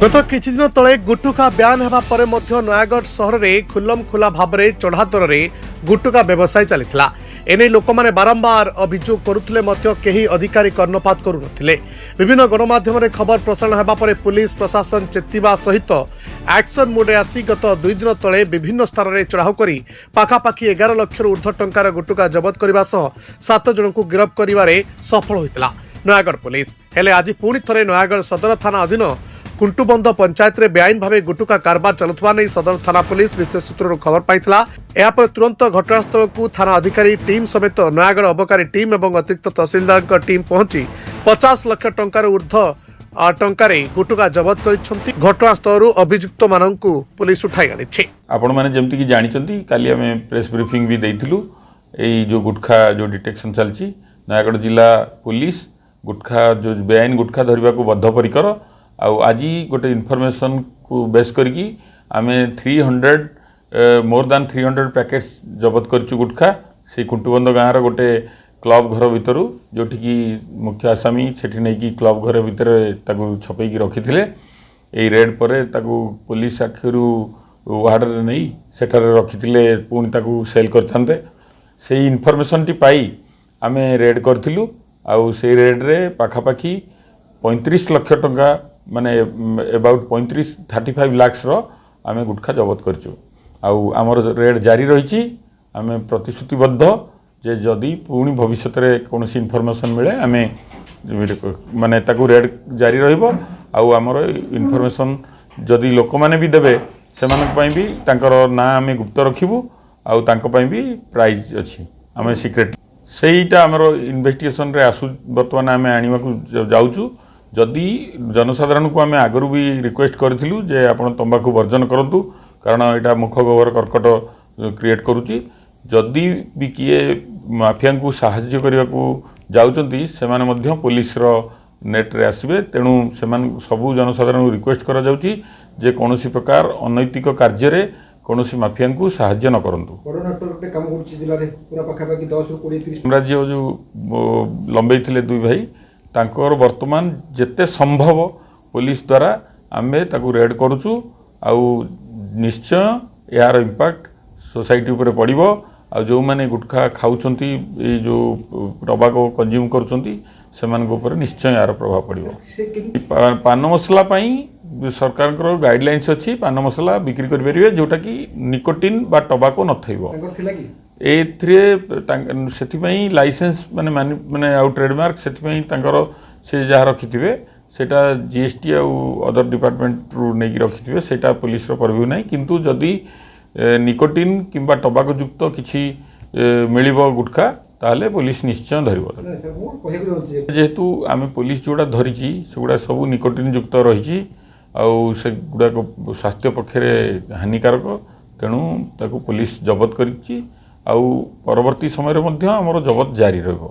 गत किछि दिन तले गुटुका ब्यान हेबा परे मध्य नयागढ़ सहर में खुल्लम खुला भाव में चढ़ा दर में गुटुका व्यवसाय चलता एने लोक मैंने बारंबार अभियोग करुले कहीं अधिकारी कर्णपात करुनथिले। विभिन्न गणमाध्यम रे खबर प्रसारण हेबा परे पुलिस प्रशासन चेतिबा सहित एक्शन मोडे आसी गत 2 दिन तले विभिन्न स्थान में चढ़ाऊ करी पाखापाखि 11 लाख ऊर्ध्व टंकार गुटुका जबत करने सह 7 जन को गिरफ्त करिवारे सफल होइतिला नयागढ़ पुलिस। हेले आज पुणी थरे नयागढ़ सदर थाना अधीन कुंटुबंध पंचायत रे बेआईन भावे गुटुका कारबार चलुवा नहीं सदर थाना पुलिस विशेष सूत्र खबर पाइथिला। यापर तुरंत घटनास्थल को थाना अधिकारी टीम समेत नयागढ़ अबकारी टीम और अतिरिक्त तहसीलदार टीम पहुंची 50 लाख टंकार ऊर्ध्व टंकार गुटुका जबत कर घटनास्थल अभियुक्त मानू पुलिस उठाई आनी। आपण मैंने जमती कि जानी काली आम प्रेस ब्रीफिंग भी देइथिलु एई जो गुटखा जो डिटेक्शन चलची नयागढ़ जिला पुलिस गुटखा जो बेआईन गुटखा धरवा को बद्धपरिकर आउ आज गोटे इनफॉरमेशन को बेस करके आम 300 मोर देन 300 पैकेट्स जबत करचु गुटखा से कुंटुबंध गाँव गोटे क्लब घर भितर जोटि कि मुख्य आसामी सेठी नहीं कि क्लब घर भितर ताकू छपैकी रखी थे। यही रेड पर ताकू पुलिस आखिर वार्ड नहीं सेठार रखी थे पुणी ताकू सेल करते से इनफॉरमेशन टी पाई आम रेड करूँ आउ से रेड रे पाखापाखि 35 लाख टंका माने अबाउट 35 लाख्स आम गुटखा जबत करचु। आउ आमर रेड जारी रही आम प्रतिश्रुतिबद्ध जे जदि पुणी भविष्य में कौन इनफॉरमेशन मिले आम माने ताकू रेड जारी रहिबो। आउ आमर इनफॉरमेशन जदि लोक माने भी देबे सेमानक पई भी तांकर ना आम गुप्त रखिबु आउ तांको पई भी प्राइज अछि आम सिक्रेट सेईटा आमर इन्वेस्टिगेशन रे आसु बर्तमान आम आनिबा को जाउचु। जदि जनसाधारण को आम आगु भी रिक्वेस्ट करूँ जे आप तंबाकू वर्जन करूँ कारण यहाँ मुख गोबर कर्कट क्रिएट करुच्ची। जदि भी किए माफिया को साहाय्य करने को जाउचंती सेमाने मध्य पुलिस नेट रे आसबे तेणु सेमान सबू जनसाधारण रिक्वेस्ट करा जाउची जे कौनसी प्रकार अनैतिक कार्य रे कौनसी माफिया को साहाय्य न करंतु। साम्राज्य जो लंबे थिले दुई भाई तांकर वर्तमान जेते संभव पुलिस द्वारा आमे ताकू रेड करूचु आउ निश्चय यार इम्पैक्ट सोसाइटी उपर पड़िबो। आ जो माने गुटखा खाउचंती ए जो टबाको कंज्यूम करूचंती सेमान को ऊपर निश्चय यार प्रभाव पड़िबो। पान मसला पई सरकार को गाइडलाइंस अछि पान मसला बिक्री करि परिबे जोटा कि निकोटिन बा टबाको न थइबो एथिरे लाइसेंस माने माने आउ ट्रेडमार्क से जहाँ रखि सेटा जीएसटी आउ अदर डिपार्टमेंट रु नहीं रखि सेटा पुलिस परव्यू नहीं किंतु जदि निकोटिन किंबा टबाको युक्त किछि मिलिबो गुटखा ताले पुलिस निश्चय धरिबो। जेहेतु आम पुलिस जोड़ा धरिची सेगुड़ा सब निकोटिन युक्त रही आउ से गुड़ाक स्वास्थ्य पक्षे हानिकारक तेणु ताकू पुलिस जबत करिछि आउ परवर्ती समय रे मध्य हमर जबत जारी रहबो।